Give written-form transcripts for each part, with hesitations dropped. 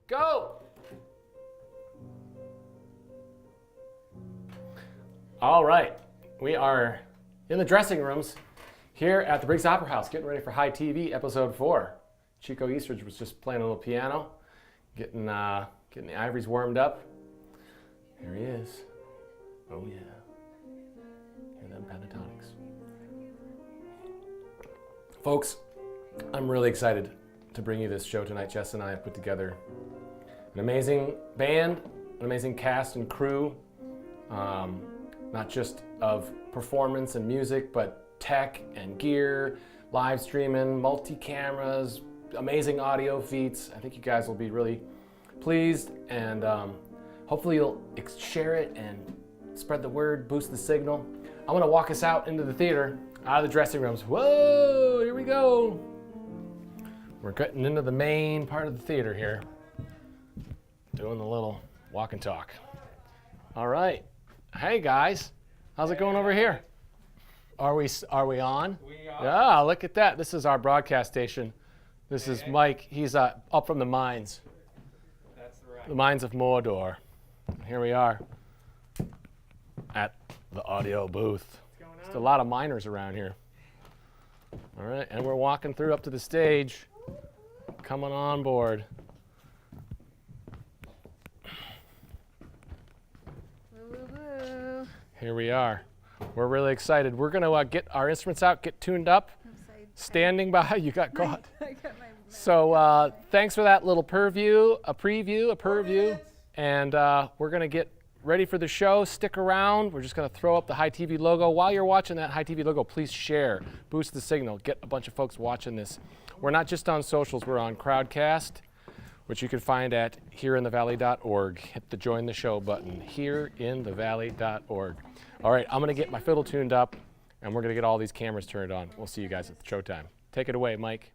Go! All right, we are in the dressing rooms here at the Briggs Opera House, getting ready for High TV Episode 4. Chico Eastridge was just playing a little piano, getting the ivories warmed up. Here he is. Oh yeah. Hear them pentatonics. Folks, I'm really excited to bring you this show tonight. Jess and I have put together an amazing band, an amazing cast and crew, not just of performance and music, but tech and gear, live streaming, multi-cameras, amazing audio feeds. I think you guys will be really pleased, and hopefully you'll share it and spread the word, boost the signal. I'm gonna walk us out into the theater, out of the dressing rooms. Whoa, here we go. We're getting into the main part of the theater here, doing the little walk and talk. All right. Hey guys, how's it going over here? Are we on? We are. Yeah, look at that. This is our broadcast station. This is Mike. He's up from the mines. That's right. The mines of Mordor. Here we are at the audio booth. What's going on? There's a lot of miners around here. All right, and we're walking through up to the stage, coming on board. Woo-woo-woo. Here we are. We're really excited. We're going to get our instruments out, get tuned up, standing by. You got caught. I got my So thanks for that little preview, a purview. And we're going to get ready for the show. Stick around. We're just going to throw up the High TV logo. While you're watching that High TV logo, please share, boost the signal, get a bunch of folks watching this. We're not just on socials. We're on Crowdcast, which you can find at hereinthevalley.org. Hit the join the show button, hereinthevalley.org. All right, I'm going to get my fiddle tuned up, and we're going to get all these cameras turned on. We'll see you guys at the showtime. Take it away, Mike.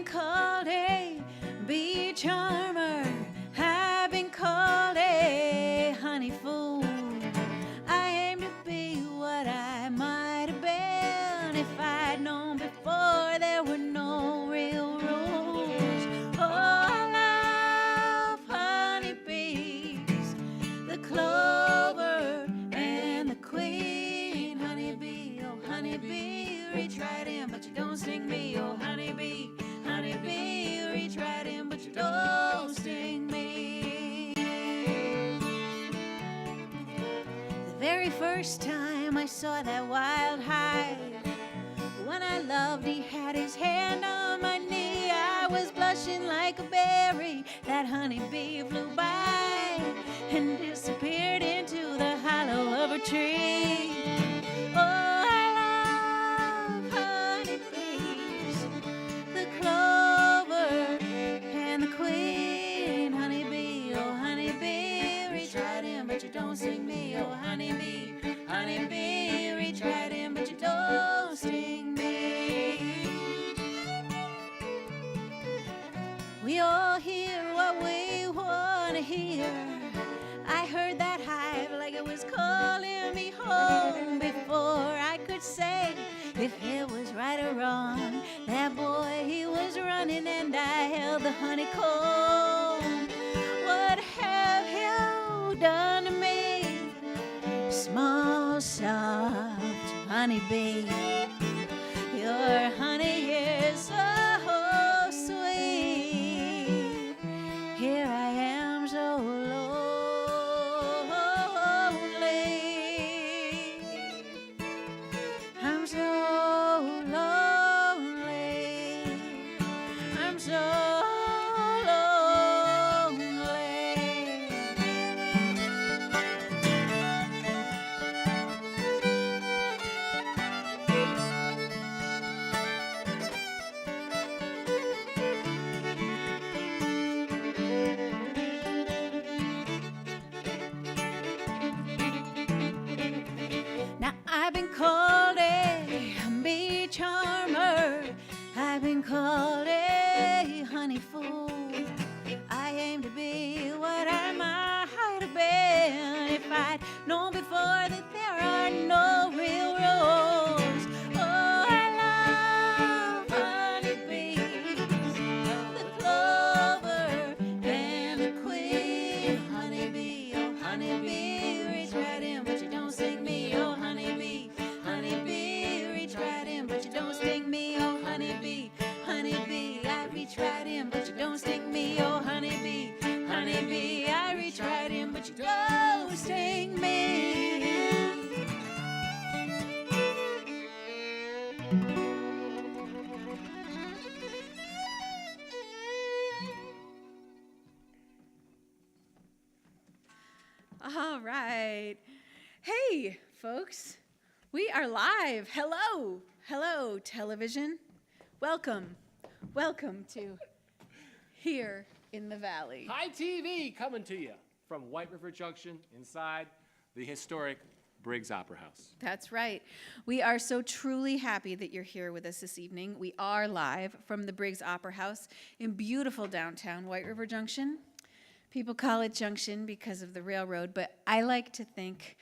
been called a bee charmer. I've been called a honey fool. I aim to be what I might have been if I'd known before there were no real rules. Oh, I love honeybees, the clover and the queen. Honeybee, oh honeybee, reach right in, but you don't sting me. Oh honeybee, honeybee, reach right in, but you don't sting me. The very first time I saw that wild hive, when I loved, he had his hand on my knee. I was blushing like a berry. That honeybee flew by and disappeared into the hollow of a tree. Oh, I love honeybees, the clover and the queen. Honeybee, oh honeybee, reach right in, but you don't sting me. Oh honeybee, honeybee, reach right in, but you don't sting me. We all hear what we want to hear. I heard that hive like it was calling me home before I could say if it was right or wrong. That boy, he was running and I held the honeycomb. What have you done to me, small, soft honeybee? Your honey is so sweet. Here I am so lonely. I'm so lonely. I'm so now I've been called a bee charmer. I've been called a honey fool. I aim to be what I might have been if I'd known before that there are no real rules. Oh, I love honeybees, the clover and the queen. Honeybee, oh honeybee, reach right in, but you don't sting me. Oh honeybee, honeybee, reach right in, but you don't sting me. Oh honeybee, honeybee, I reach right in, but you don't sting me. Oh honeybee, honeybee, I reach right in, but you don't sting me. All right. Hey, folks. We are live. Hello. Hello, television. Welcome. Welcome to Here in the Valley. High TV coming to you from White River Junction inside the historic Briggs Opera House. That's right. We are so truly happy that you're here with us this evening. We are live from the Briggs Opera House in beautiful downtown White River Junction. People call it Junction because of the railroad, but I like to think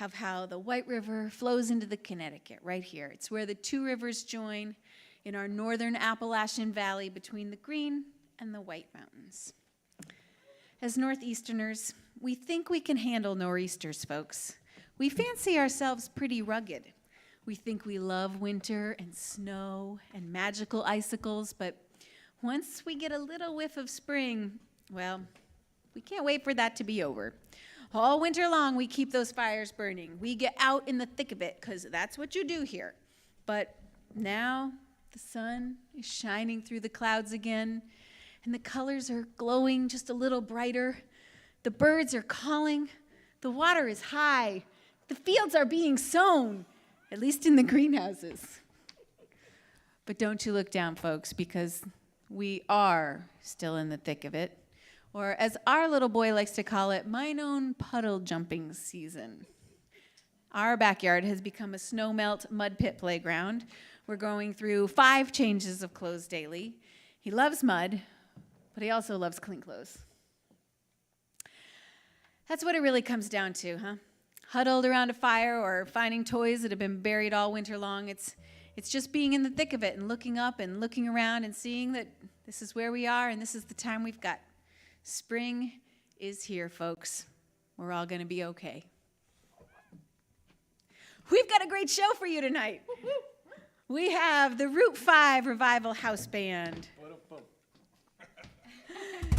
of how the White River flows into the Connecticut right here. It's where the two rivers join in our northern Appalachian Valley between the Green and the White Mountains. As Northeasterners, we think we can handle nor'easters, folks. We fancy ourselves pretty rugged. We think we love winter and snow and magical icicles, but once we get a little whiff of spring, well, we can't wait for that to be over. All winter long, we keep those fires burning. We get out in the thick of it, because that's what you do here. But now the sun is shining through the clouds again, and the colors are glowing just a little brighter. The birds are calling. The water is high. The fields are being sown, at least in the greenhouses. But don't you look down, folks, because we are still in the thick of it. Or as our little boy likes to call it, mine own puddle jumping season. Our backyard has become a snowmelt mud pit playground. We're going through 5 changes of clothes daily. He loves mud, but he also loves clean clothes. That's what it really comes down to, huh? Huddled around a fire or finding toys that have been buried all winter long. It's just being in the thick of it and looking up and looking around and seeing that this is where we are and this is the time we've got. Spring is here, folks. We're all going to be okay. We've got a great show for you tonight. We have the Route 5 Revival House Band.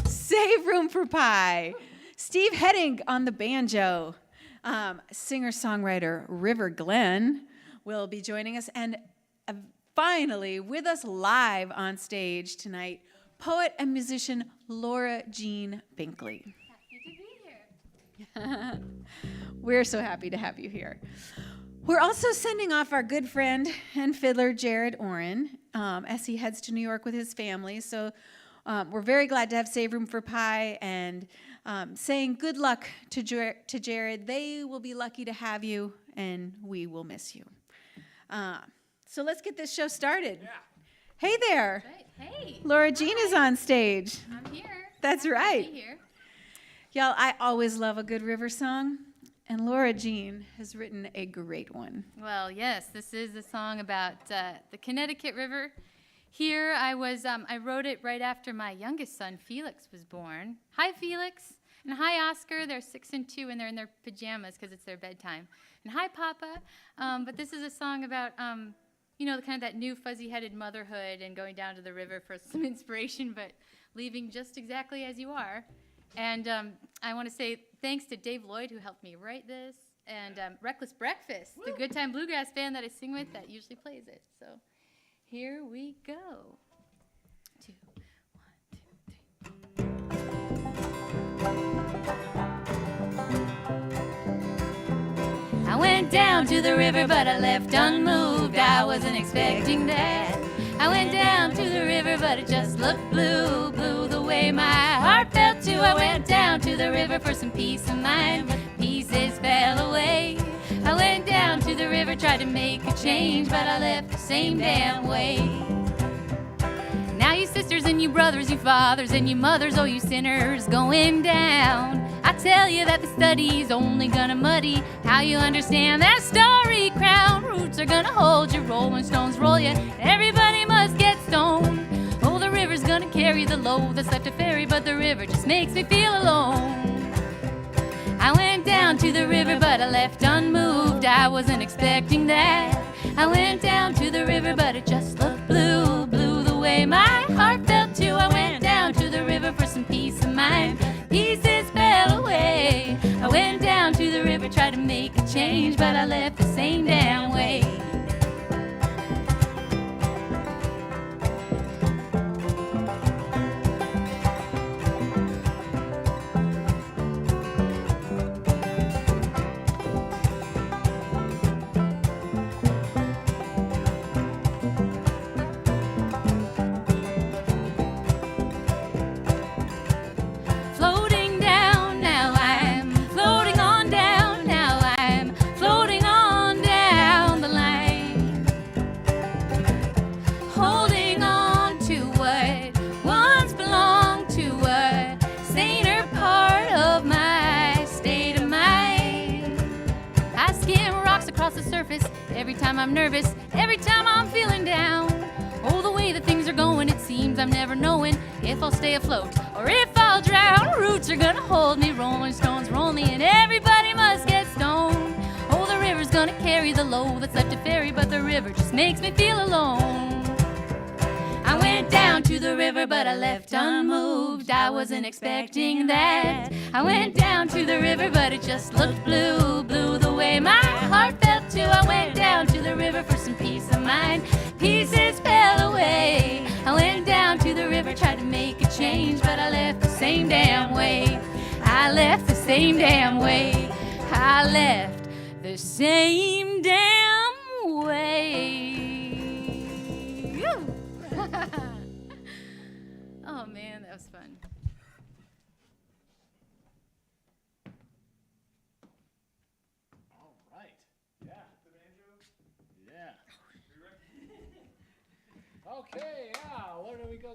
Save Room for Pie. Steve Heading on the banjo. Singer-songwriter River Glenn will be joining us. And finally, with us live on stage tonight, poet and musician Laura Jean Binkley. Happy to be here. We're so happy to have you here. We're also sending off our good friend and fiddler Jared Oren as he heads to New York with his family. So we're very glad to have Save Room for Pie and saying good luck to Jared. They will be lucky to have you, and we will miss you. So let's get this show started. Yeah. Hey there. Right. Hey. Laura Jean is on stage. I'm here. That's Happy right. To be here. Y'all, I always love a good river song, and Laura Jean has written a great one. Well, yes, this is a song about the Connecticut River. Here I wrote it right after my youngest son, Felix, was born. Hi, Felix. And hi, Oscar. They're 6 and 2, and they're in their pajamas because it's their bedtime. And hi, Papa. But this is a song about, kind of that new fuzzy-headed motherhood and going down to the river for some inspiration, but leaving just exactly as you are. And I want to say thanks to Dave Lloyd, who helped me write this, and Reckless Breakfast, the Good Time Bluegrass band that I sing with that usually plays it. So here we go. 2, 1, 2, 3. I went down to the river, but I left unmoved. I wasn't expecting that. I went down to the river, but it just looked blue, blue the way my heart felt too. I went down to the river for some peace of mind, but pieces fell away. I went down to the river, tried to make a change, but I left the same damn way. Now you sisters and you brothers, you fathers and you mothers, oh you sinners going down. I tell you that the study's only gonna muddy how you understand that story crown. Roots are gonna hold you, rolling stones roll you, everybody must get stoned. Oh, the river's gonna carry the load that's left to ferry, but the river just makes me feel alone. I went down to the river, but I left unmoved. I wasn't expecting that. I went down to the river, but it just looked blue, blue the way my heart felt too. I went down to the river for some peace of mind. Pieces fell away. I went down to the river, tried to make a change, but I left the same damn way. Every time I'm nervous, every time I'm feeling down. Oh, the way that things are going, it seems I'm never knowing if I'll stay afloat or if I'll drown. Roots are gonna hold me, rolling stones roll me, and everybody must get stoned. Oh, the river's gonna carry the load that's left to ferry, but the river just makes me feel alone. I went down to the river, but I left unmoved. I wasn't expecting that. I went down to the river, but it just looked blue, blue the way my heart felt too. I went down to the river for some peace of mind. Pieces fell away. I went down to the river, tried to make a change, but I left the same damn way. I left the same damn way. I left the same damn way. Oh man, that was fun. All right. Yeah. The banjo? Yeah. Okay, yeah. Where do we go?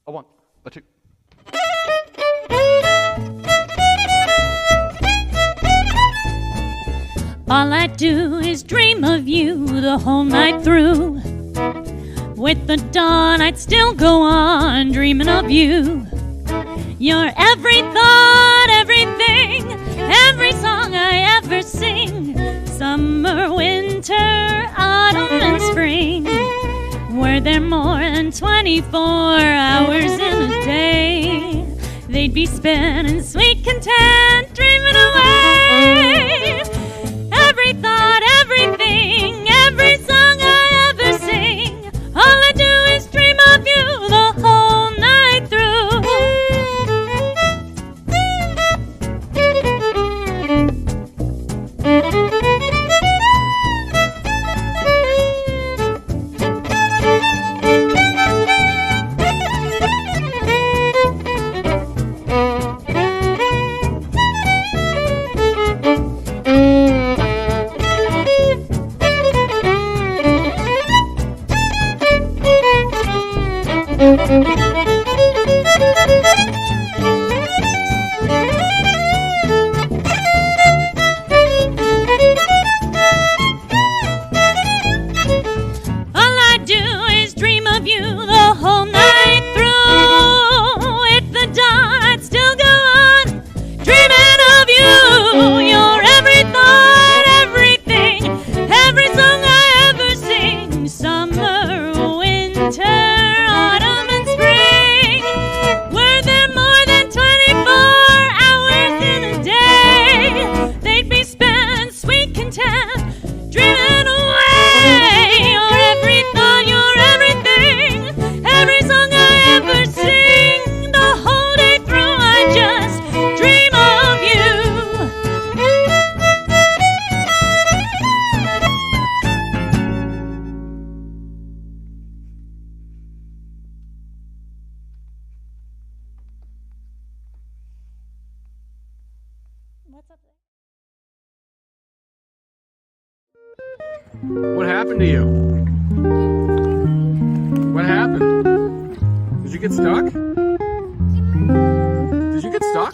A one, a two. All I do is dream of you the whole night through. With the dawn, I'd still go on dreaming of you. You're every thought, everything, every song I ever sing. Summer, winter, autumn, and spring. Were there more than 24 hours in a day, they'd be spent in sweet content, dreaming away. Every thought, everything, every song I ever sing. All I do is dream of you the whole night through. What happened to you? What happened? Did you get stuck? Did you get stuck?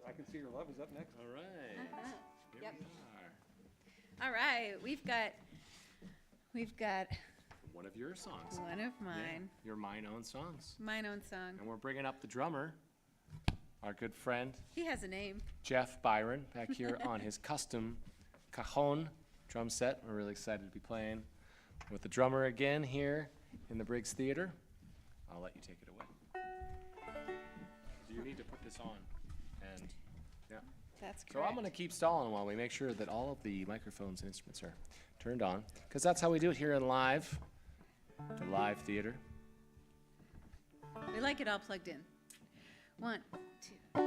I can see your love is up next. All right. Here Yep. we are. All right, we've got One of your songs. one of mine, Your Mine Own songs. mine own song. And we're bringing up the drummer, our good friend, He has a name. Jeff Byron, back here on his custom cajon drum set. We're really excited to be playing with the drummer again here in the Briggs Theater. I'll let you take it away. You need to put this on. And yeah. That's correct. So I'm going to keep stalling while we make sure that all of the microphones and instruments are turned on, because that's how we do it here in the live theater. We like it all plugged in. 1, 2, 3.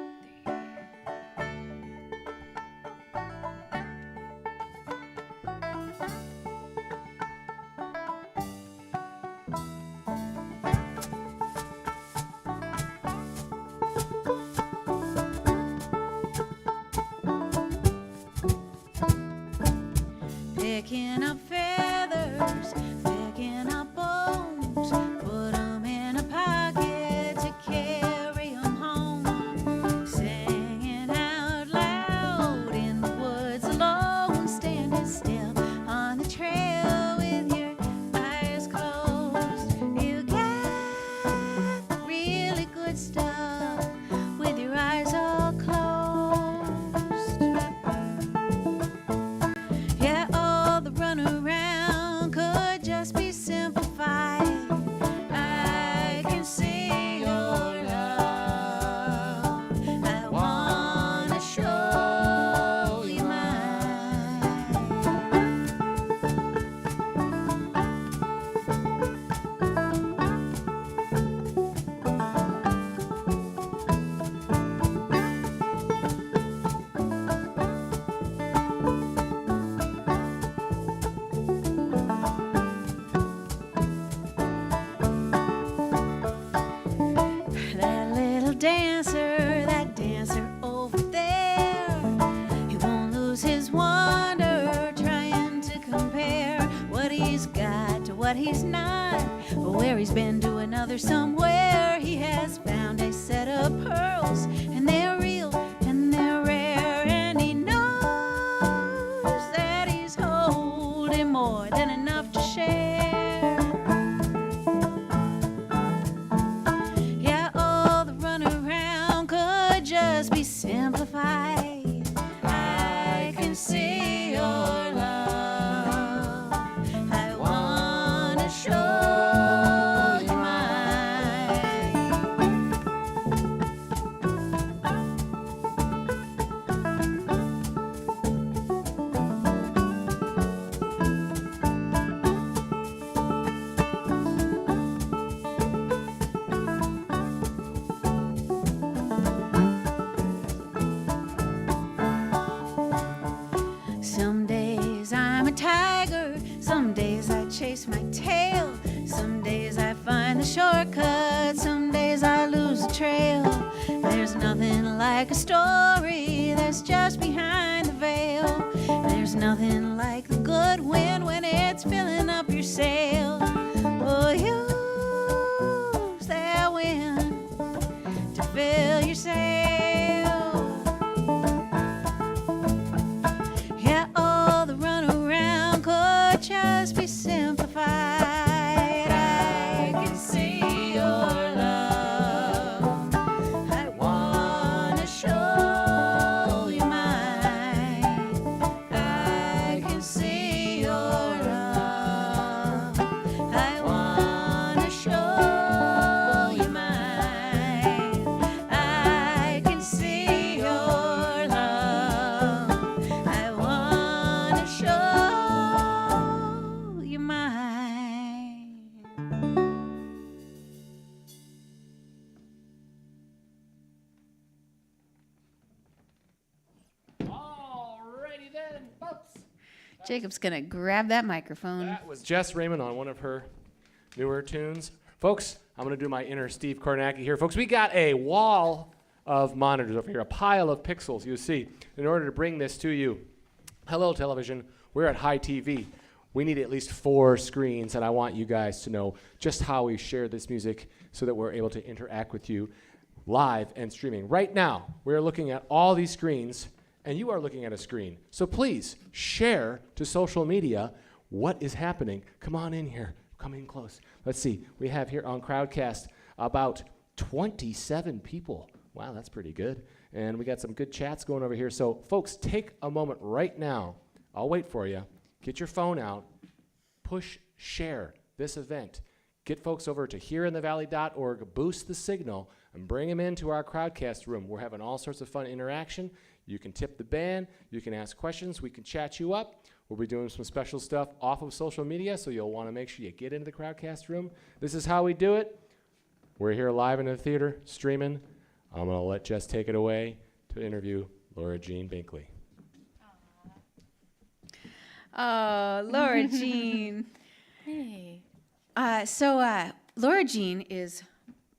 Picking up feathers, picking up bones, put 'em in a pocket to carry 'em home. Singing out loud in the woods alone, standing still on the trail with your eyes closed. You got the really good stuff with your eyes all closed. Yeah, all the run around. he's not. Where he's been to another somewhere, he has found a set of pearls, and they're real and they're rare, and he knows that he's holding more than enough to share. Yeah, all the runaround could just be simplified. I can see your love. I wanna show you Some days I'm a tiger, some days I chase my tail, some days I find the shortcut, some days I lose the trail. There's nothing like a story that's just behind the veil. There's nothing like the good wind when it's filling up your sail. Oh, use that wind to fill your sail. Yeah, all the runaround could just be simplified. I can see your love. I wanna show you mine. I can see your love. I wanna show you mine. I can see your love. I wanna show you mine. Alrighty then, folks. Jacob's gonna grab that microphone. That was Jess Raymond on one of her newer tunes. Folks, I'm going to do my inner Steve Kornacki here. Folks, we got a wall of monitors over here, a pile of pixels, you see. In order to bring this to you, hello, television, we're at High TV. We need at least 4 screens, and I want you guys to know just how we share this music so that we're able to interact with you live and streaming. Right now, we're looking at all these screens, and you are looking at a screen. So please share to social media what is happening. Come on in here. Come in close. Let's see. We have here on Crowdcast about 27 people. Wow, that's pretty good. And we got some good chats going over here. So folks, take a moment right now. I'll wait for you. Get your phone out. Push share this event. Get folks over to hereinthevalley.org, boost the signal, and bring them into our Crowdcast room. We're having all sorts of fun interaction. You can tip the band. You can ask questions. We can chat you up. We'll be doing some special stuff off of social media, so you'll want to make sure you get into the Crowdcast room. This is how we do it. We're here live in the theater, streaming. I'm going to let Jess take it away to interview Laura Jean Binkley. Oh, Laura Jean. Hey. Laura Jean is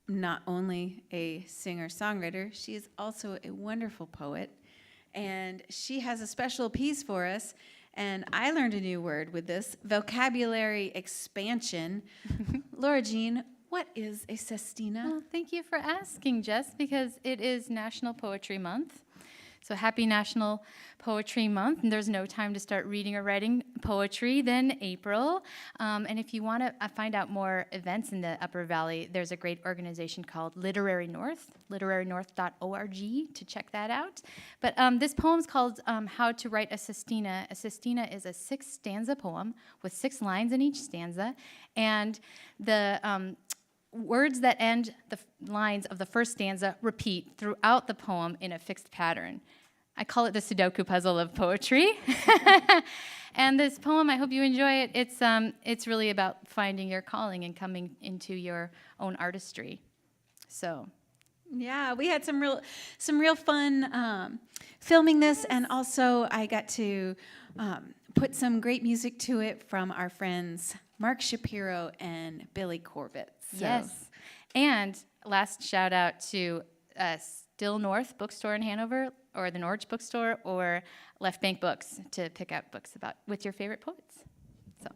not only a singer-songwriter, she is also a wonderful poet, and she has a special piece for us. And I learned a new word with this, vocabulary expansion. Laura Jean, what is a sestina? Well, thank you for asking, Jess, because it is National Poetry Month. So happy National Poetry Month. And there's no time to start reading or writing poetry than April. And if you want to find out more events in the Upper Valley, there's a great organization called Literary North, literarynorth.org to check that out. But this poem's called How to Write a Sestina. A sestina is a 6-stanza poem with 6 lines in each stanza. And the words that end the lines of the first stanza repeat throughout the poem in a fixed pattern. I call it the Sudoku puzzle of poetry. And this poem, I hope you enjoy it. It's really about finding your calling and coming into your own artistry. So, Yeah, we had some real fun filming this, and also I got to put some great music to it from our friends Mark Shapiro and Billy Corbett. So. yes. And last shout out to Still North Bookstore in Hanover, or the Norwich Bookstore, or Left Bank Books to pick out books with your favorite poets. So.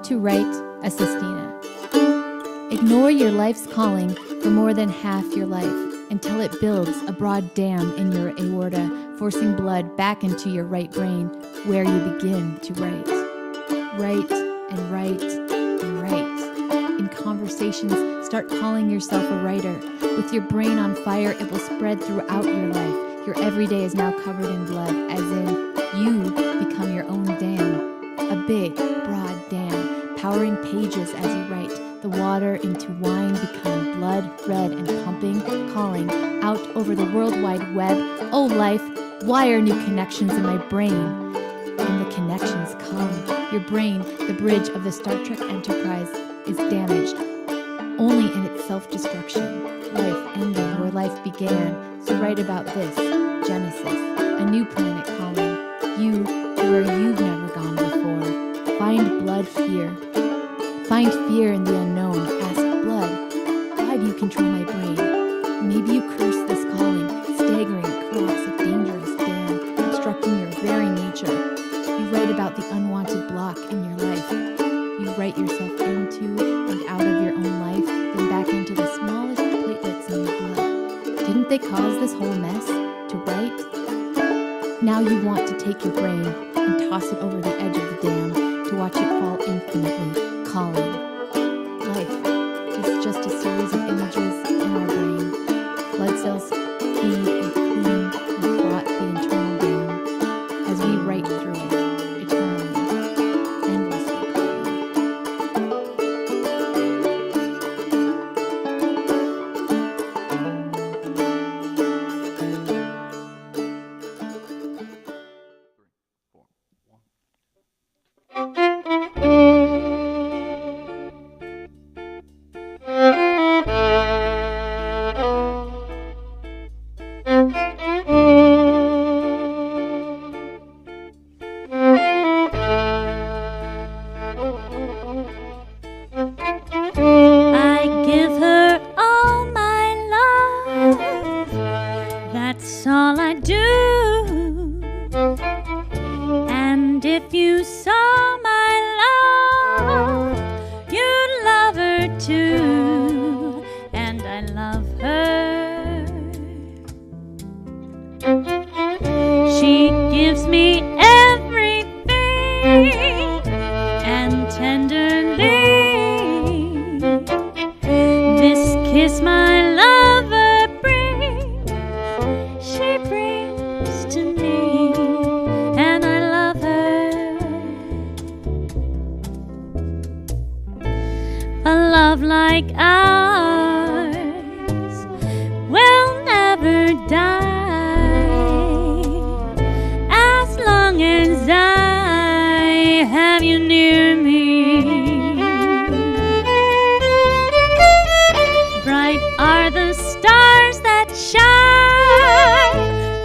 to write a sestina. Ignore your life's calling for more than half your life until it builds a broad dam in your aorta, forcing blood back into your right brain where you begin to write. Write and write and write. In conversations, start calling yourself a writer. With your brain on fire, it will spread throughout your life. Your everyday is now covered in blood, as in you become your own dam. A big, broad dam, powering pages as you write. The water into wine become blood, red and pumping, calling out over the World Wide Web. Oh life, why are new connections in my brain? And the connections come. Your brain, the bridge of the Star Trek Enterprise, is damaged. Only in its self-destruction. Life ending where life began. So write about this, Genesis, a new planet calling. You to where you've never gone before. Find blood here. Find fear in the unknown. Ask blood, why do you control my brain? Maybe you curse this calling, staggering across a dangerous dam, obstructing your very nature. You write about the unwanted block in your life. You write yourself into and out of your own life, then back into the smallest platelets in your blood. Didn't they cause this whole mess to write? Now you want to take your brain and toss it over the edge of the dam to watch it fall infinitely, calling. Life is just a series of images in our brain. Blood cells feed and clean and plot the internal dam as we write through it, eternally, endlessly calling. I give her all my love. That's all I do. And if you saw my love, you'd love her too. And I love her. She gives me everything, and tenderly this kiss my lover brings, she brings to me, and I love her. A love like ours will never die, as long as I have you near me. Bright are the stars that shine,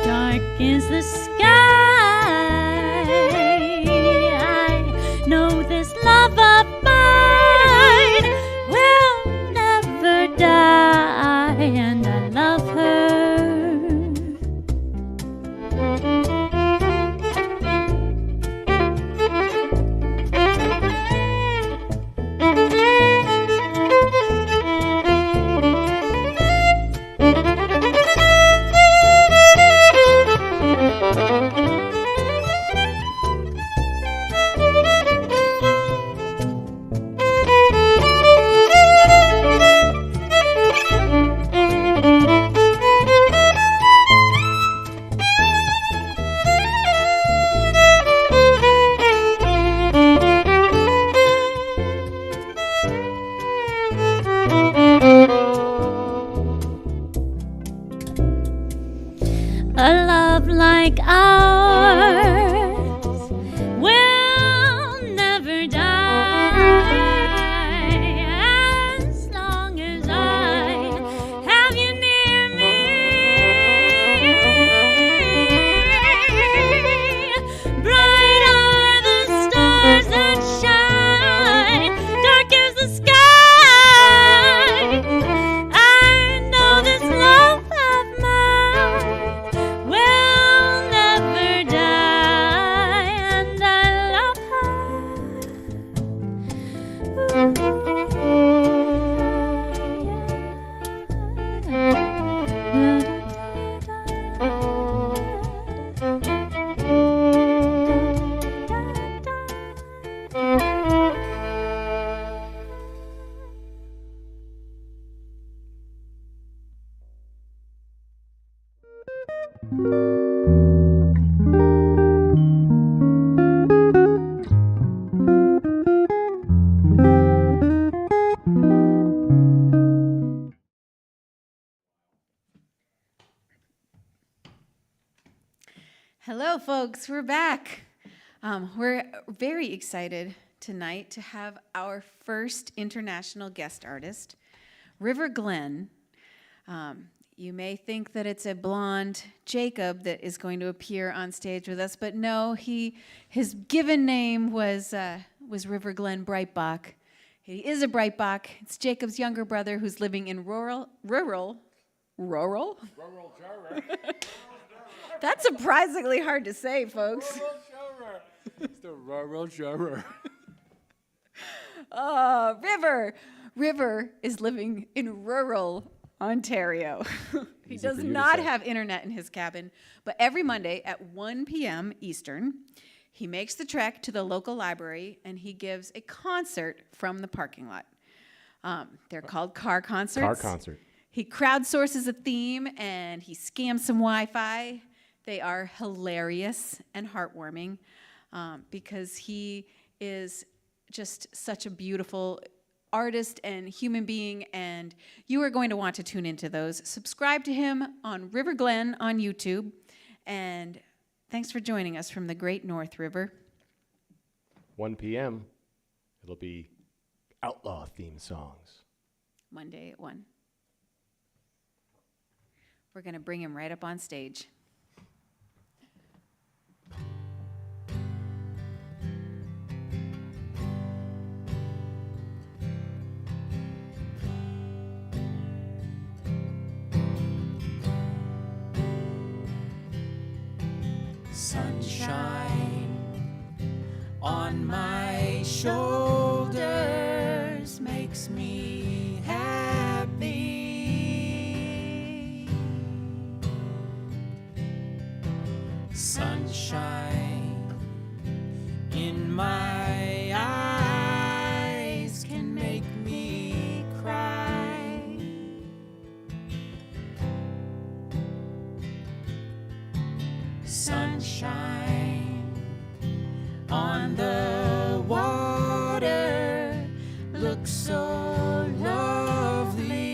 dark is the sky. I know this love of mine will never die, and I love her. folks, we're back. We're very excited tonight to have our first international guest artist, River Glen. You may think that it's a blonde Jacob that is going to appear on stage with us, but no, his given name was River Glen Breitbach. He is a Breitbach. It's Jacob's younger brother who's living in rural? That's surprisingly hard to say, folks. It's the rural juror. Oh, River is living in rural Ontario. He Easy does for you to not say. have internet in his cabin, but every Monday at 1 p.m. Eastern, he makes the trek to the local library and he gives a concert from the parking lot. They're called car concerts. Car concert. He crowdsources a theme and he scams some Wi-Fi. They are hilarious and heartwarming because he is just such a beautiful artist and human being, and you are going to want to tune into those. Subscribe to him on River Glen on YouTube, and thanks for joining us from the Great North River. 1 p.m. It'll be outlaw theme songs. Monday at 1. We're going to bring him right up on stage. Sunshine on my shoulders makes me happy. Sunshine in my eyes can make me cry. Sunshine on the water looks so lovely.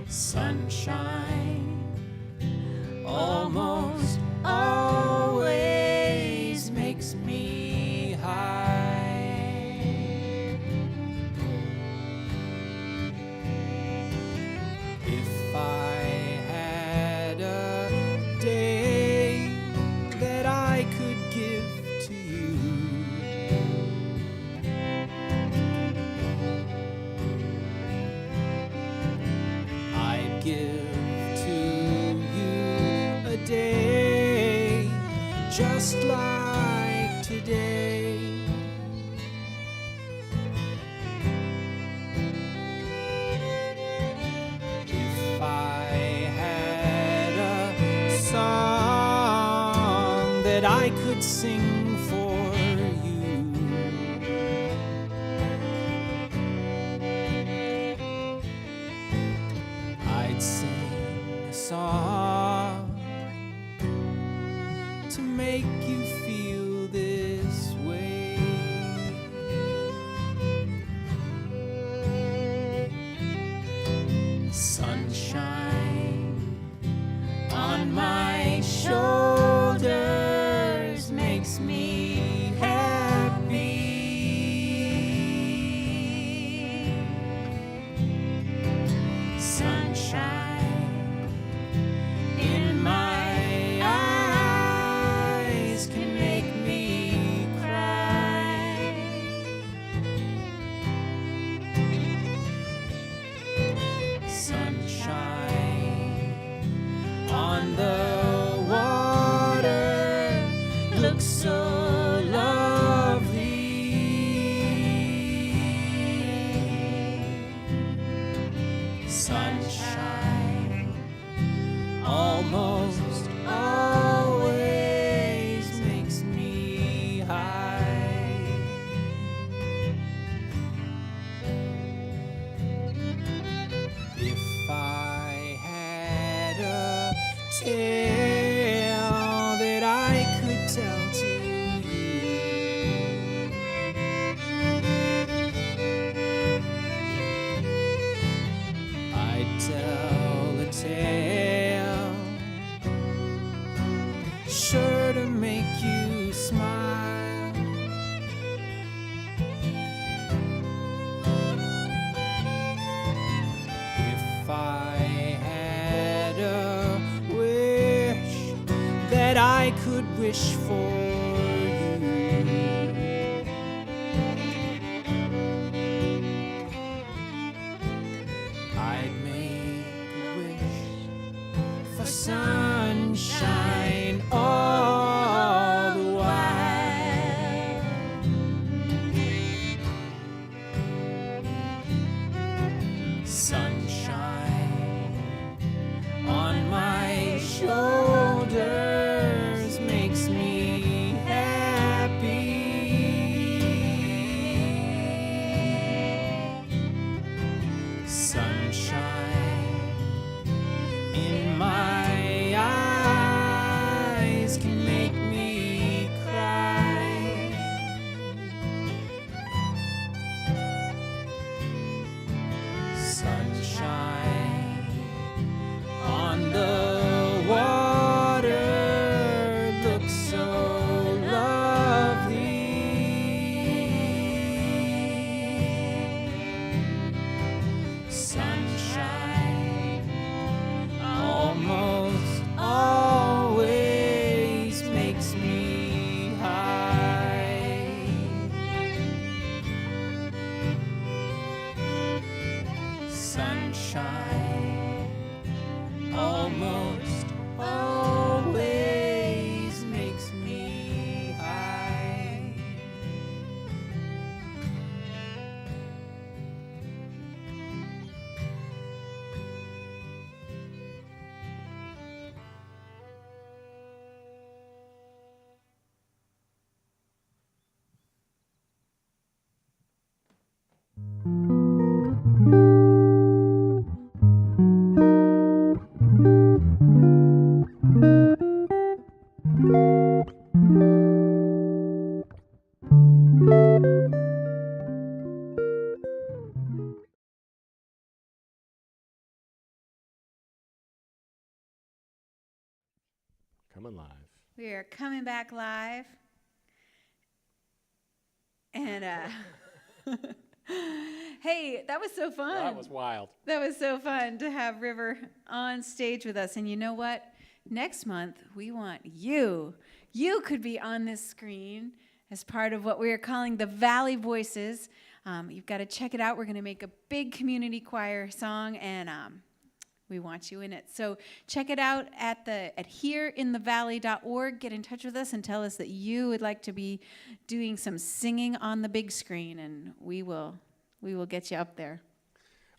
Sunshine almost always makes me high. If I had a day that I could give to you, I'd give to you a day just like today. If I had a song that I could sing for you, I'd sing a song to make you feel this way. Sunshine on my shoulders makes me happy. Sunshine in my eyes can make me cry. Sunshine on the water looks so lovely. Sunshine almost always makes me high. If I had a tale that I could tell to sure to make you smile. If I had a wish that I could wish for you, I'd make a wish for sunshine all the while. Sunshine on my shoulders makes me happy. Sunshine in my eyes can make me cry. Sunshine on the water looks so lovely. Sunshine almost always makes me high. Sunshine almost always makes me high. Coming live. We are coming back live. And hey, that was so fun. That was wild. That was so fun to have River on stage with us. And you know what? Next month, we want you. You could be on this screen as part of what we are calling the Valley Voices. You've got to check it out. We're going to make a big community choir song, and we want you in it. So check it out at hereinthevalley.org. Get in touch with us and tell us that you would like to be doing some singing on the big screen, and we will get you up there.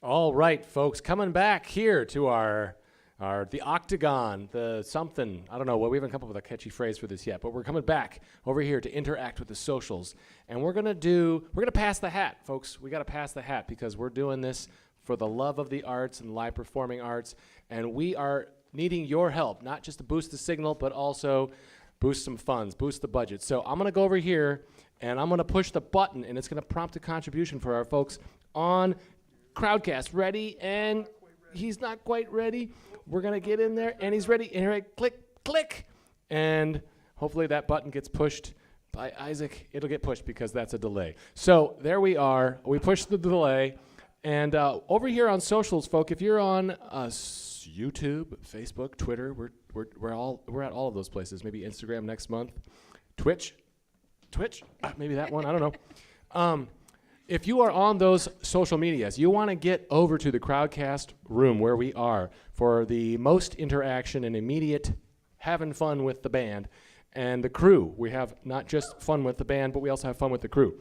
All right, folks, coming back here to our the octagon, the something, I don't know, well, we haven't come up with a catchy phrase for this yet, but we're coming back over here to interact with the socials. And we're going to pass the hat, folks. We got to pass the hat because we're doing this for the love of the arts and live performing arts. And we are needing your help, not just to boost the signal, but also boost some funds, boost the budget. So I'm going to go over here and I'm going to push the button and it's going to prompt a contribution for our folks on Crowdcast. Ready? And he's not quite ready. We're going to get in there, and he's ready. And here I click, click. And hopefully that button gets pushed by Isaac. It'll get pushed because that's a delay. So there we are. We pushed the delay. And over here on socials, folk, if you're on YouTube, Facebook, Twitter, we're at all of those places. Maybe Instagram next month. Twitch, maybe that one. I don't know. If you are on those social medias, you want to get over to the Crowdcast room where we are for the most interaction and immediate having fun with the band and the crew. We have not just fun with the band, but we also have fun with the crew.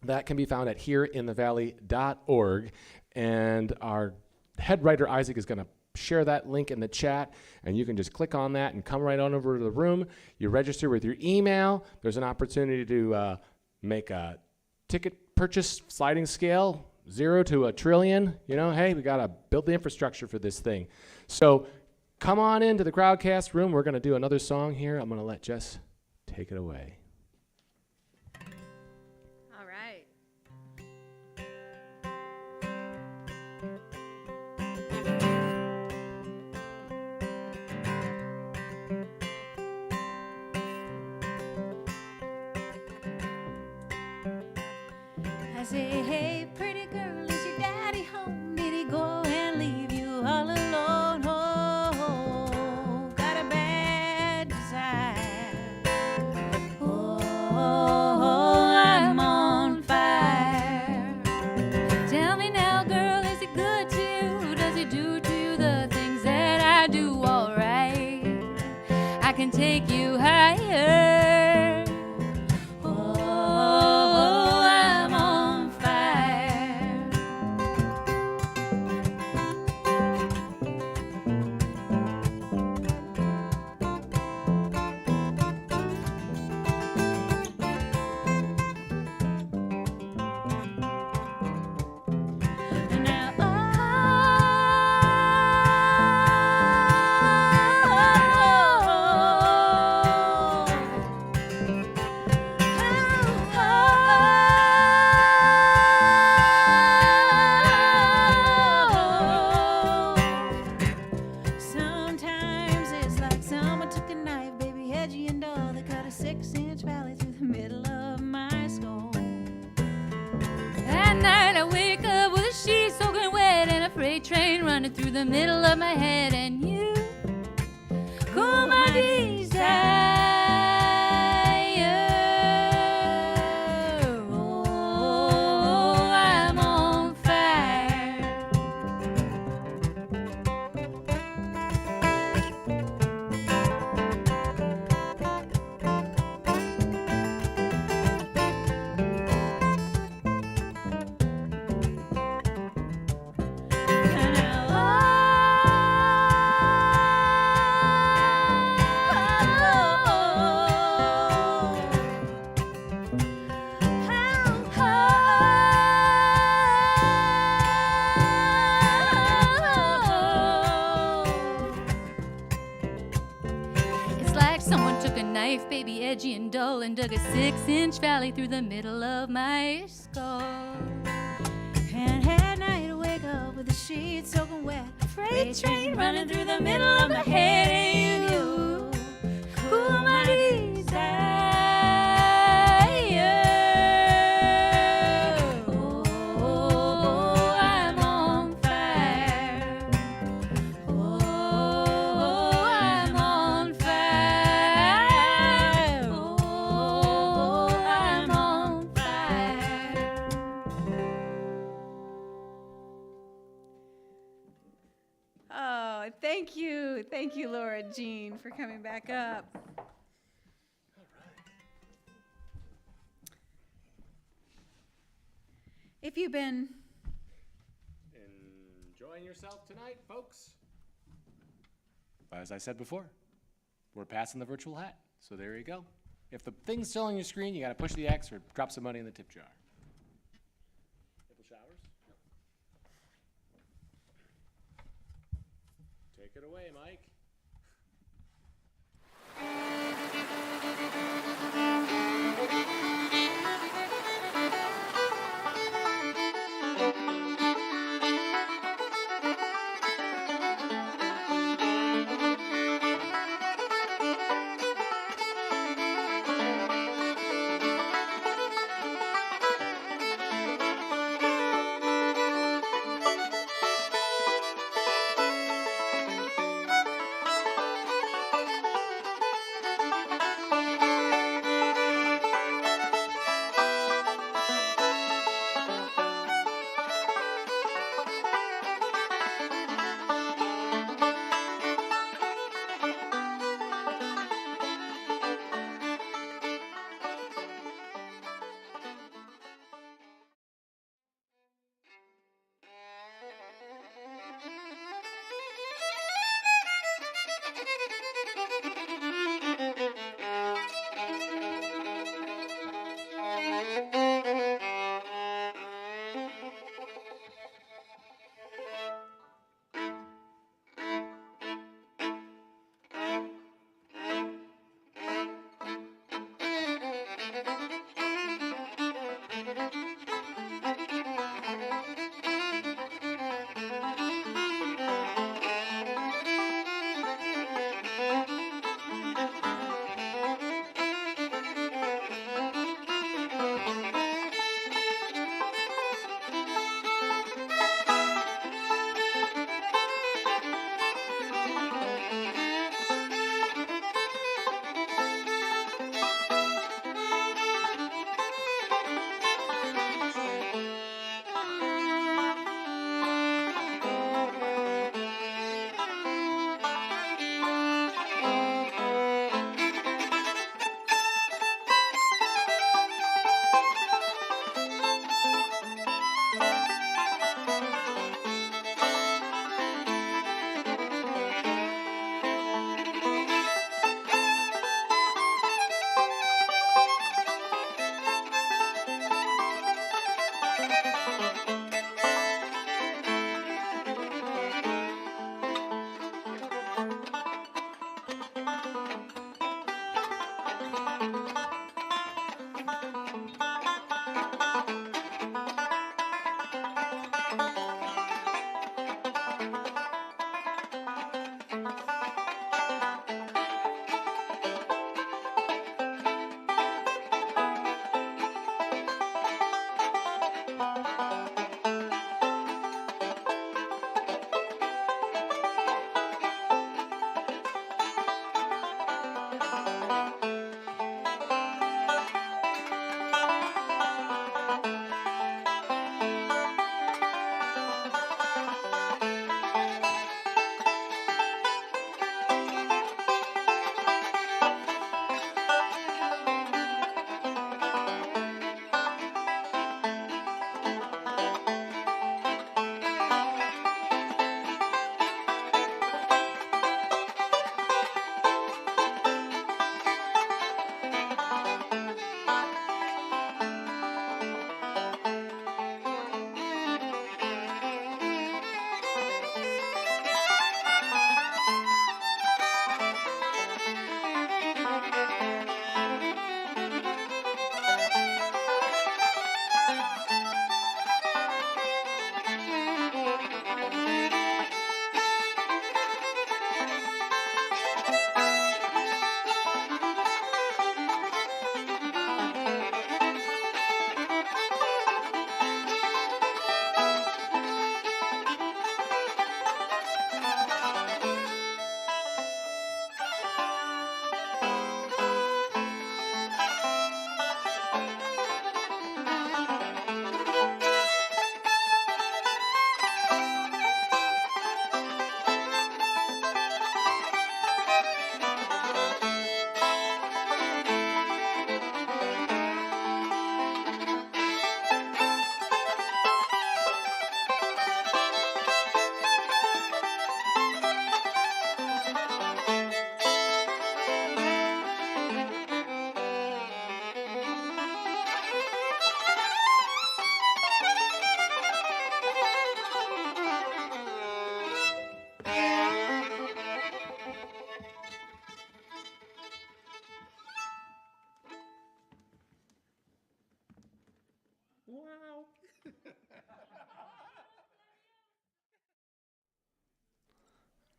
That can be found at hereinthevalley.org, and our head writer, Isaac, is going to share that link in the chat, and you can just click on that and come right on over to the room. You register with your email. There's an opportunity to make a ticket purchase sliding scale, 0 to 1 trillion. You know, hey, we got to build the infrastructure for this thing. So come on into the Crowdcast room. We're going to do another song here. I'm going to let Jess take it away. All right. I say, hey, pretty girl, is your daddy home? Did he go and leave you all alone? Oh, got a bad desire. Oh, I'm on fire. Tell me now, girl, is it good to you? Does it do to you the things that I do? All right, I can take you higher. Oh, I'm on fire. Now, sometimes it's like someone took a knife, baby, edgy and dull. They cut a 6-inch valley through the middle of my skull. At night I wake up with a sheet soaking wet and a freight train running through the middle of my head, and you cool my desire. Oh, I'm on fire. It's like someone took a knife, baby, edgy and dull, and dug a 6-inch valley through the middle of my skull. And at night I wake up with the sheets soaking wet. Freight train running through the middle of my head, and you cool my desire. Oh, I'm on fire. Oh, I'm on fire. Oh, I'm on fire. Oh, thank you, Laura Jean, for coming back up. If you've been Enjoying yourself tonight, folks? As I said before, we're passing the virtual hat, so there you go. If the thing's still on your screen, you gotta push the X or drop some money in the tip jar. Nipple showers? Take it away, Mike.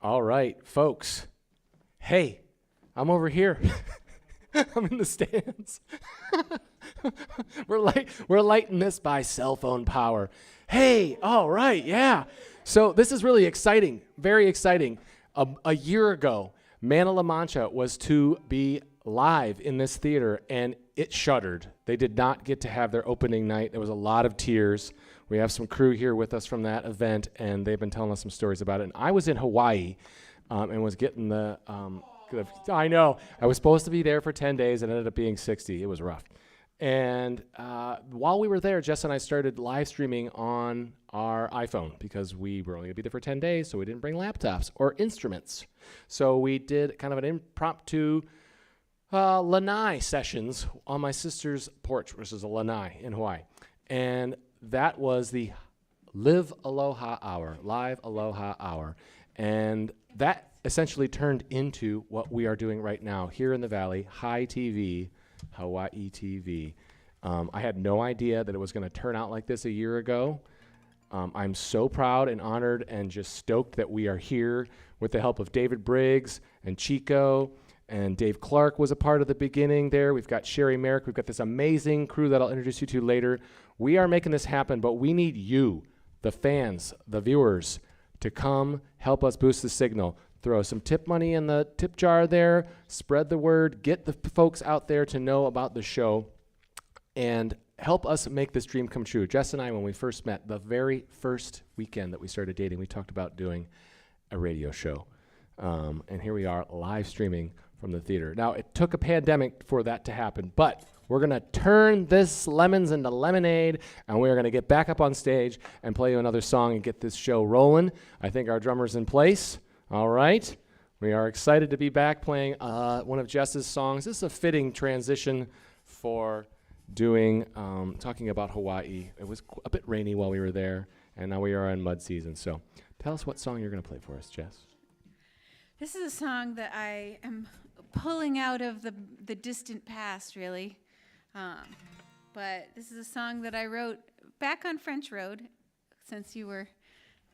All right, folks. Hey, I'm over here. I'm in the stands. We're lighting this by cell phone power. Hey, all right, yeah. So this is really exciting, very exciting. A year ago, Man of La Mancha was to be live in this theater, and it shuttered. They did not get to have their opening night. There was a lot of tears. We have some crew here with us from that event, and they've been telling us some stories about it. And I was in Hawaii and was getting the, I know, I was supposed to be there for 10 days and ended up being 60. It was rough. And while we were there, Jess and I started live streaming on our iPhone because we were only going to be there for 10 days, so we didn't bring laptops or instruments. So we did kind of an impromptu lanai sessions on my sister's porch, which is a lanai in Hawaii. And that was the Live Aloha Hour, Live Aloha Hour. And that essentially turned into what we are doing right now here in the Valley, High TV, Hawaii TV. I had no idea that it was going to turn out like this a year ago. I'm so proud and honored and just stoked that we are here with the help of David Briggs and Chico, and Dave Clark was a part of the beginning there. We've got Sherry Merrick. We've got this amazing crew that I'll introduce you to later. We are making this happen, but we need you, the fans, the viewers, to come help us boost the signal. Throw some tip money in the tip jar there, spread the word, get the folks out there to know about the show, and help us make this dream come true. Jess and I, when we first met, the very first weekend that we started dating, we talked about doing a radio show. And here we are live streaming from the theater. Now, it took a pandemic for that to happen, but we're going to turn this lemons into lemonade, and we're going to get back up on stage and play you another song and get this show rolling. I think our drummer's in place. All right. We are excited to be back playing one of Jess's songs. This is a fitting transition for doing, talking about Hawaii. It was a bit rainy while we were there, and now we are in mud season. So tell us what song you're going to play for us, Jess. This is a song that I am pulling out of the distant past, really. But this is a song that I wrote back on French Road, since you were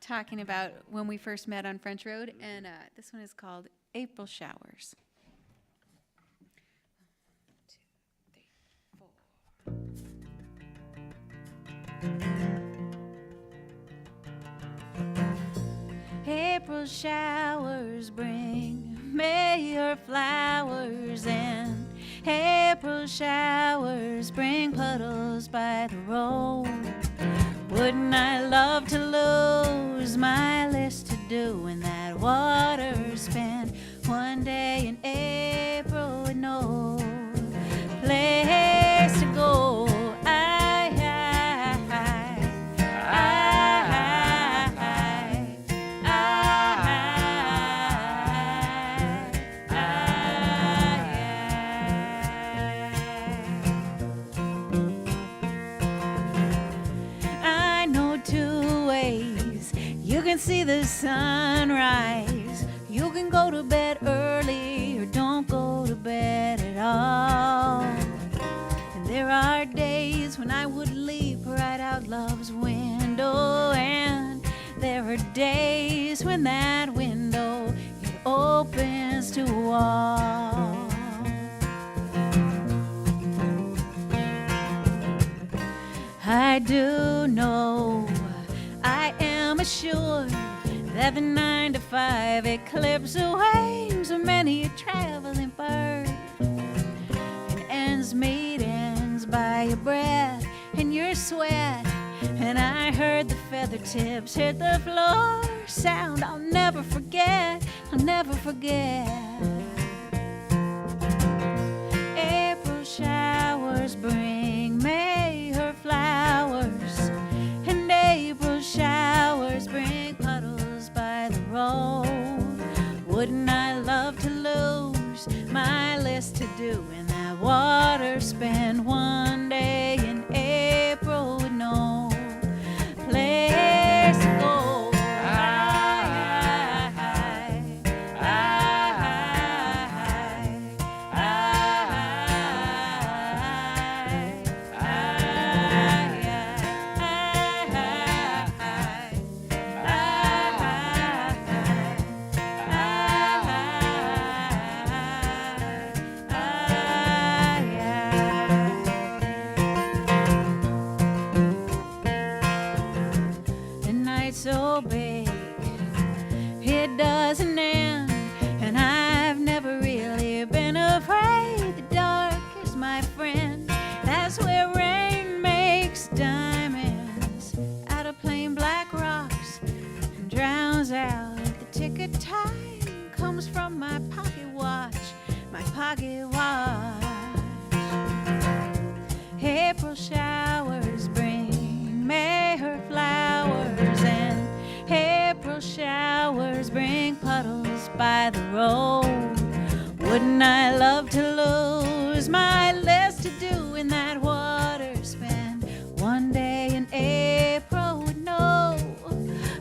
talking about when we first met on French Road. And this one is called April Showers. 1, 2, 3, 4. April showers bring May her flowers, and April showers bring puddles by the road. Wouldn't I love to lose my list to do in that water? Spend one day in April with no place to go. See the sunrise. You can go to bed early or don't go to bed at all. And there are days when I would leap right out love's window, and there are days when that window it opens to a wall. I do know, I am assured that the 9 to 5 eclipse the wings of many a traveling bird, and ends meet ends by your breath and your sweat. And I heard the feather tips hit the floor, sound I'll never forget, I'll never forget. April showers bring May her flowers, and April showers bring puddles by the road. Wouldn't I love to lose my list to do in that water? Spend one day in April with no place to go. Wouldn't I love to lose my less to do in that water? Spend one day in April with no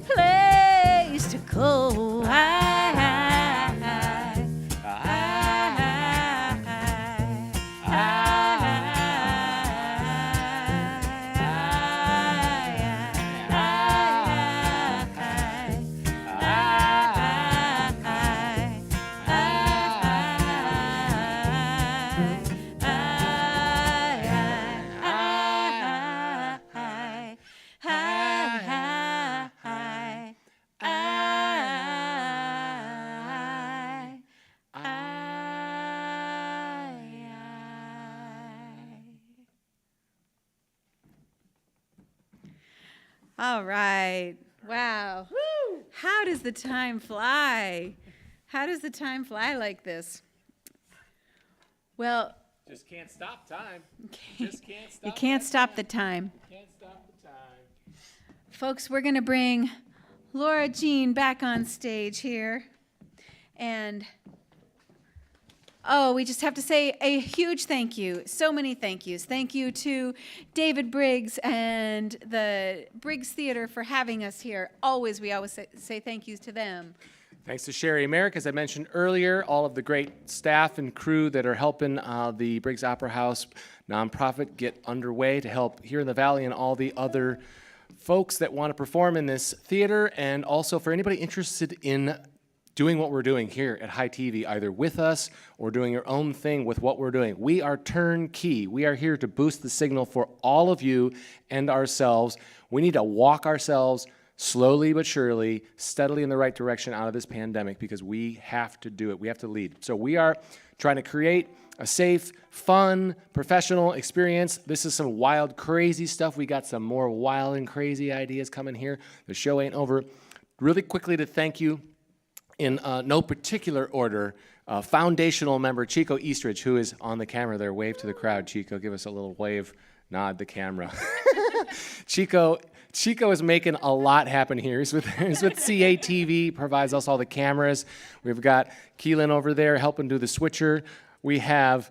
place to go. All right. Wow. How does the time fly? How does the time fly like this? Well, Just can't stop time. okay. Just can't stop. You can't stop the time. Can't stop the time. Folks, we're going to bring Laura Jean back on stage here. And, oh, we just have to say a huge thank you. So many thank yous. Thank you to David Briggs and the Briggs Theater for having us here. We always say thank yous to them. Thanks to Sherry Merrick, as I mentioned earlier, all of the great staff and crew that are helping the Briggs Opera House nonprofit get underway to help here in the Valley and all the other folks that want to perform in this theater, and also for anybody interested in doing what we're doing here at High TV, either with us or doing your own thing with what we're doing. We are turnkey. We are here to boost the signal for all of you and ourselves. We need to walk ourselves slowly but surely, steadily in the right direction out of this pandemic, because we have to do it. We have to lead. So we are trying to create a safe, fun, professional experience. This is some wild, crazy stuff. We got some more wild and crazy ideas coming here. The show ain't over. Really quickly to thank you, in no particular order, foundational member Chico Eastridge, who is on the camera there. Wave to the crowd, Chico. Give us a little wave, nod the camera. Chico is making a lot happen here. He's with CATV, provides us all the cameras. We've got Keelan over there helping do the switcher. We have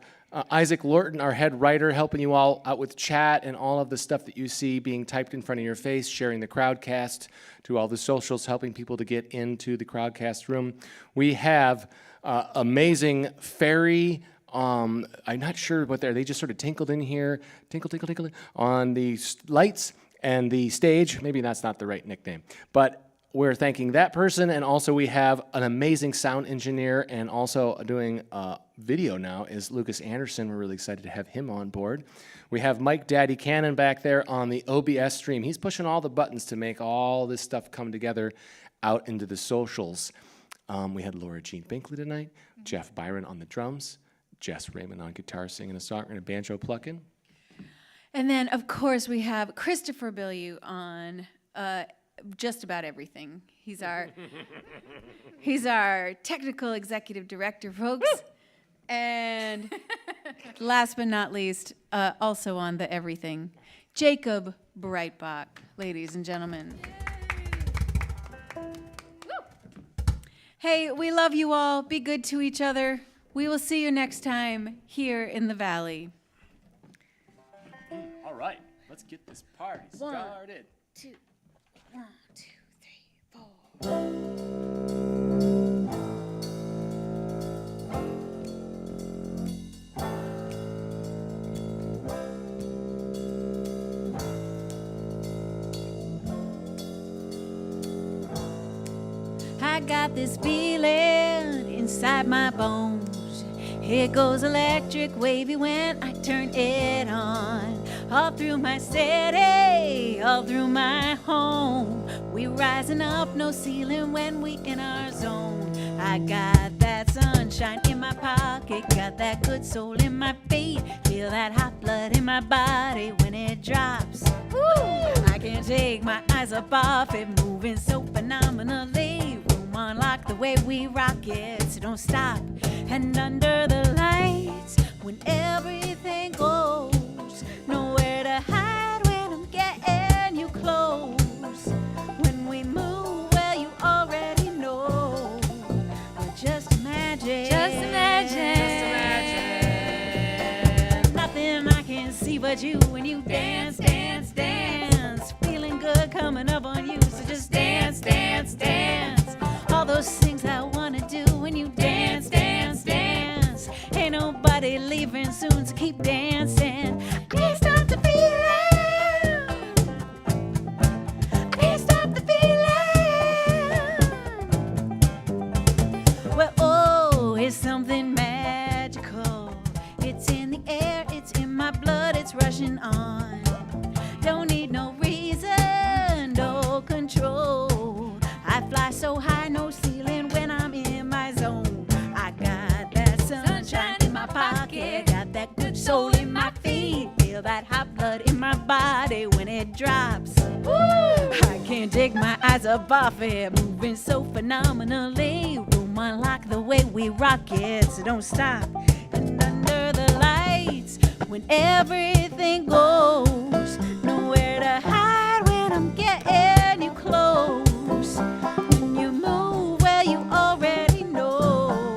Isaac Lorton, our head writer, helping you all out with chat and all of the stuff that you see being typed in front of your face, sharing the Crowdcast to all the socials, helping people to get into the Crowdcast room. We have amazing fairy. I'm not sure what they just sort of tinkled in here, tinkle, on the lights and the stage. Maybe that's not the right nickname, but we're thanking that person. And also we have an amazing sound engineer and also doing video now is Lucas Anderson. We're really excited to have him on board. We have Mike Daddy Cannon back there on the OBS stream. He's pushing all the buttons to make all this stuff come together out into the socials. We had Laura Jean Binkley tonight, Jeff Byron on the drums, Jess Raymond on guitar, singing a song, and a banjo plucking. And then, of course, we have Christopher Bilyeu on just about everything. He's our technical executive director, folks. And last but not least, also on the everything, Jacob Breitbach, ladies and gentlemen. Hey, we love you all. Be good to each other. We will see you next time here in the Valley. All right, let's get this party started. 2, 1, 2, 3, 4. I got this feeling inside my bones. It goes electric wavy when I turn it on. All through my city, all through my home. We rising up, no ceiling when we in our zone. I got that sunshine in my pocket, got that good soul in my feet. Feel that hot blood in my body when it drops. Woo! I can't take my eyes up off it, moving so phenomenally. Room unlock the way we rock it, so don't stop. And under the lights, when everything goes, nowhere to hide when I'm getting you close. When we move, well, you already know. But just imagine. Just imagine. but you when you dance, dance, dance. Feeling good coming up on you, so just dance, dance, dance. All those things I wanna do when you dance, dance, dance. Ain't nobody leaving soon, so keep dancing. Can't stop the feeling. I can't stop the feeling. Well, oh, it's something magical. It's in the air, it's in my blood, it's rushing on. Don't need no reason, no control. I fly so high, no ceiling when I'm in my zone. I got that sunshine in my pocket, got that good soul in my feet. Feel that hot blood in my body when it drops. Woo! I can't take my eyes up off it, moving so phenomenally. Room unlock the way we rock it, so don't stop. And under the lights, when everything goes, nowhere to hide when I'm getting you close. When you move, well, you already know.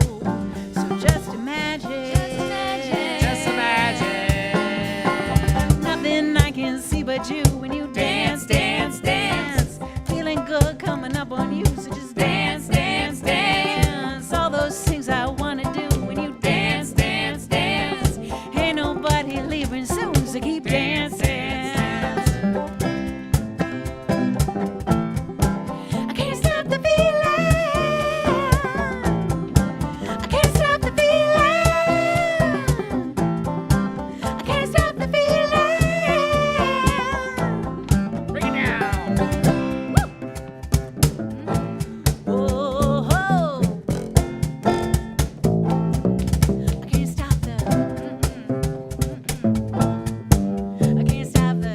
So just imagine. Just imagine. Nothing I can see but you when you dance, dance, dance. Feeling good coming up on you, so just dance, dance, dance. All those things I wanna do when you dance, dance, dance. Ain't nobody leaving soon, so keep dancing. I can't stop the feeling. I can't stop the feeling. I can't stop the feeling. Bring it down. Oh, I can't stop the. I can't stop the.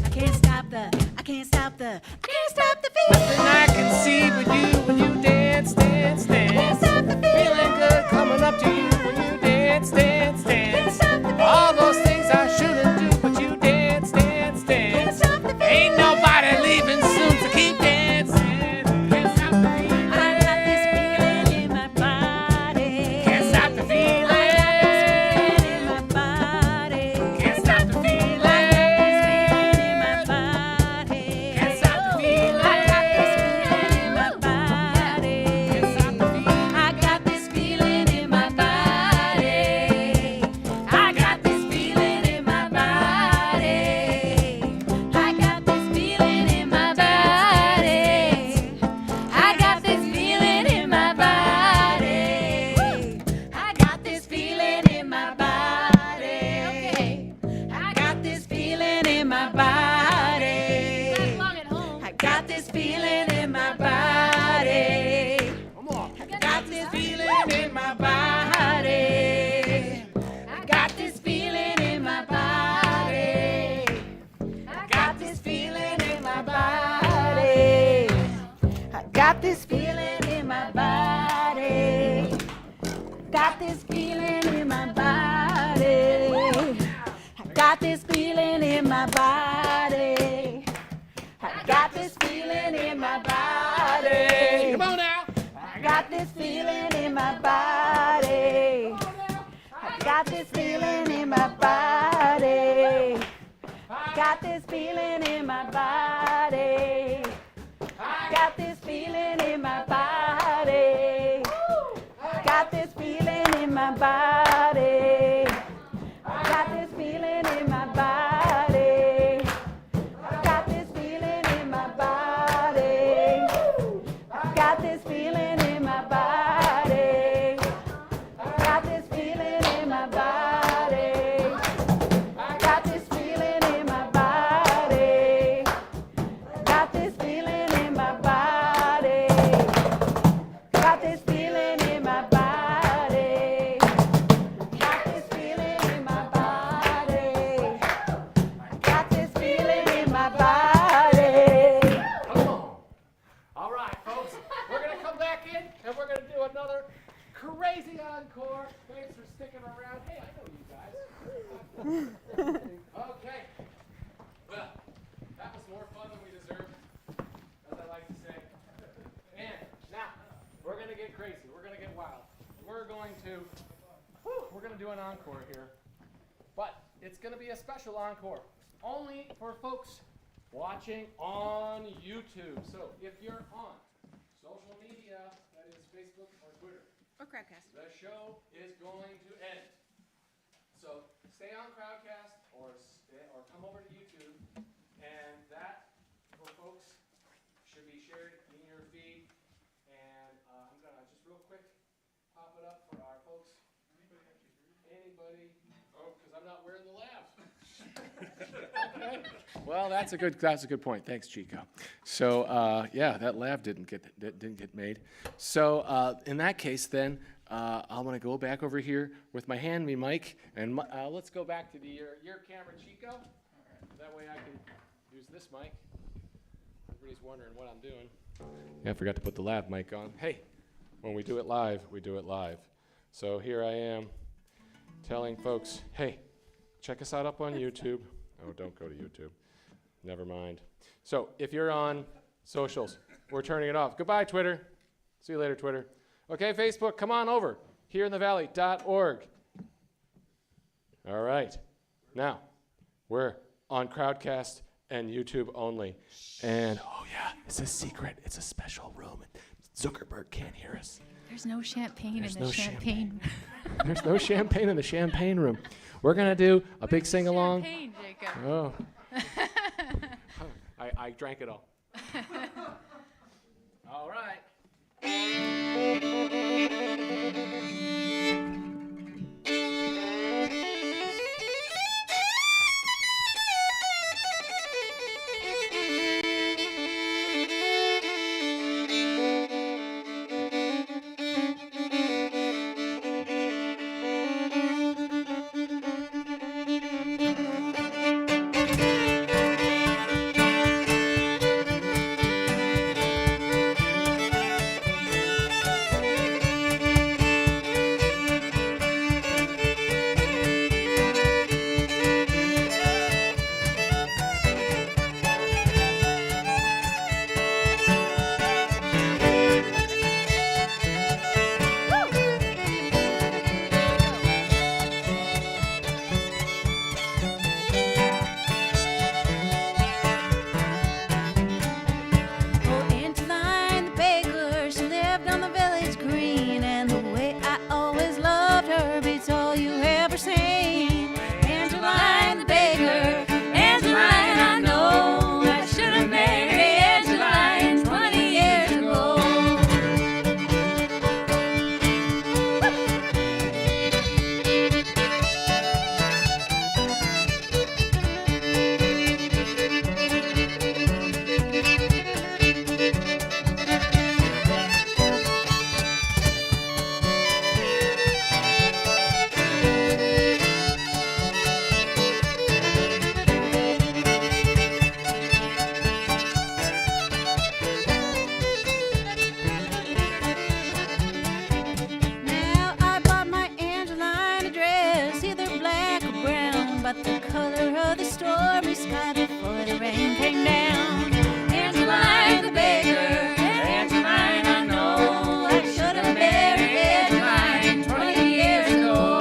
I can't stop the. I can't stop the. I can't stop the feeling. Nothing I can see but you when you dance, dance, dance. Stop the feeling. Feeling good coming up to you when you dance, dance, dance. Stop the feeling. All those things I shouldn't do, but you dance, dance, dance. Stop the feeling. Ain't nobody leaving soon, so keep dancing. Can't stop the feeling. I got this feeling in my body. Can't stop the feeling. I got this feeling in my body. Can't stop the feeling. Can't stop the feeling. I got this feeling in my body. Can't stop the feeling. I got this feeling in my body. I got this feeling in my body. I got this feeling in my body. I got this feeling in my body. I got this feeling in my body. I got this feeling in my body. I got this feeling in my body. Come on. I got this feeling in my body. I got this feeling in my body. I got this feeling in my body. I got this feeling in my body. Got this feeling in my body. I got this feeling in my body. I got this feeling in my body. Come on now. I got this feeling in my body. I got this feeling in my body. I got this feeling in my body. I got this feeling in my body. I got this feeling in my body. I got this feeling in my body. I got this feeling in my body. I got this feeling in my body. I got this feeling in my body. I got this feeling in my body. I got this feeling in my body. Got this feeling in my body. Got this feeling in my body. Got this feeling in my body. Come on. All right, folks. We're going to come back in and we're going to do another crazy encore. Thanks for sticking around. Hey, I know you guys. Okay. Well, that was more fun than we deserved, as I like to say. And now, we're going to get crazy. We're going to get wild. We're going to to do an encore here, but it's going to be a special encore, only for folks watching on YouTube. So if you're on social media, that is Facebook or Twitter, Or Crowdcast. the show is going to end. So stay on Crowdcast or come over to YouTube, and that, for folks, should be shared in your feed. And I'm going to just real quick pop it up for our folks. Anybody? Oh, because I'm not wearing the lav. Okay. Well, that's a good point. Thanks, Chico. So yeah, that lav didn't get made. So in that case, then I'm gonna go back over here with my hand me mic, and let's go back to your camera, Chico. That way I can use this mic. Everybody's wondering what I'm doing. Yeah, I forgot to put the lav mic on. Hey, when we do it live, we do it live. So here I am telling folks, hey, check us out up on YouTube. Oh, don't go to YouTube. Never mind. So if you're on socials, we're turning it off. Goodbye, Twitter. See you later, Twitter. Okay, Facebook, come on over. Hereinthevalley.org. All right. Now, we're on Crowdcast and YouTube only. And, oh yeah, it's a secret. It's a special room. Zuckerberg can't hear us. There's no champagne There's in the no champagne. There's no champagne in the champagne room. We're going to do a big sing-along. Champagne, Jacob. Oh. I drank it all. All right. Oh, Angeline the baker, she lived on the village green, and the way I always loved her beats all you ever seen. Angeline the baker, Angeline, I know I should have married Angeline 20 years ago. Now I bought my Angeline a dress, either black or brown, but the color of the stormy sky before the rain came down. Angeline the baker, Angeline, I know I should have married Angeline 20 years ago.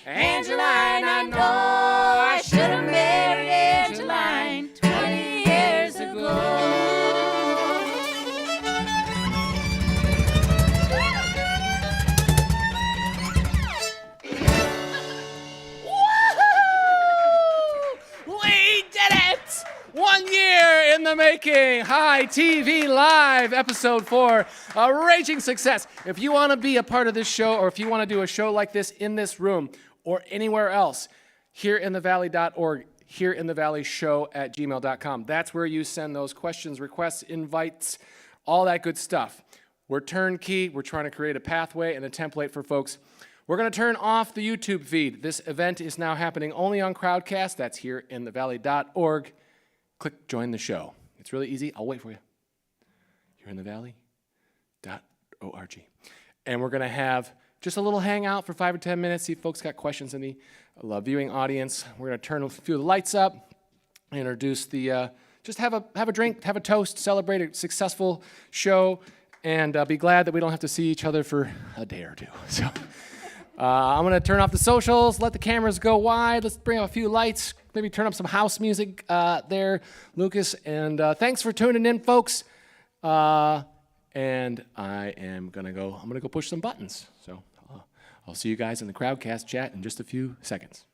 Angeline, I know I should have married Angeline 20 years ago. Breaking High TV Live, Episode 4, a raging success. If you want to be a part of this show, or if you want to do a show like this in this room or anywhere else, hereinthevalley.org, hereinthevalleyshow@gmail.com. That's where you send those questions, requests, invites, all that good stuff. We're turnkey. We're trying to create a pathway and a template for folks. We're going to turn off the YouTube feed. This event is now happening only on Crowdcast. That's hereinthevalley.org. Click join the show. It's really easy. I'll wait for you. hereinthevalley.org. And we're going to have just a little hangout for 5 or 10 minutes, see if folks got questions in the viewing audience. We're going to turn a few of the lights up, introduce the, just have a drink, have a toast, celebrate a successful show, and be glad that we don't have to see each other for a day or two. So I'm going to turn off the socials, let the cameras go wide. Let's bring up a few lights, maybe turn up some house music there, Lucas. And thanks for tuning in, folks. And I'm going to go push some buttons. So I'll see you guys in the Crowdcast chat in just a few seconds.